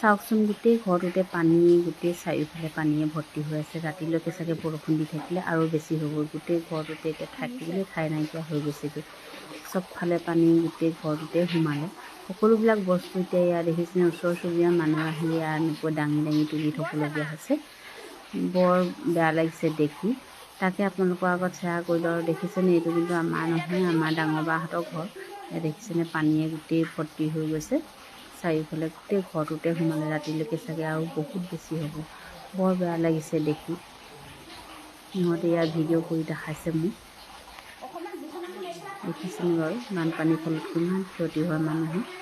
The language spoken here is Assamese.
চাওকচোন গোটেই ঘৰটোতে পানী, গোটেই চাৰিওফালে পানীয়ে ভৰ্তি হৈ আছে। ৰাতিলৈকে চাগে বৰষুণ দি থাকিলে আৰু বেছি হ'ব। গোটেই ঘৰটোতে এতিয়া থাকিবলৈ ঠাই নাইকিয়া হৈ গৈছেগৈ। চবফালে পানী গোটেই ঘৰটোতে সোমালে। সকলোবিলাক বস্তু এতিয়া ইয়াত দেখিছেনে, ওচৰ চুবুৰীয়া মানুহ আহি ইয়াত এনেকৈ দাঙি দাঙি তুলি থ'বলগীয়া হৈছে। বৰ বেয়া লাগিছে দেখি। তাকে আপোনালোকৰ আগত শ্বেয়াৰ কৰিলোঁ। আৰু দেখিছেনে, এইটো কিন্তু আমাৰ নহয়, আমাৰ ডাঙৰ বাহঁতৰ ঘৰ। ইয়াত দেখিছেনে পানীয়ে গোটেই ভৰ্তি হৈ গৈছে। চাৰিওফালে গোটেই ঘৰটোতে সোমালে। ৰাতিলৈকে চাগে আৰু বহুত বেছি হ'ব। বৰ বেয়া লাগিছে দেখি। সিহঁতে ইয়াত ভিডিঅ' কৰি দেখাইছে মোক। দেখিছেনে বাৰু বানপানীৰ ফলত কিমান ক্ষতি হয় মানুহৰ।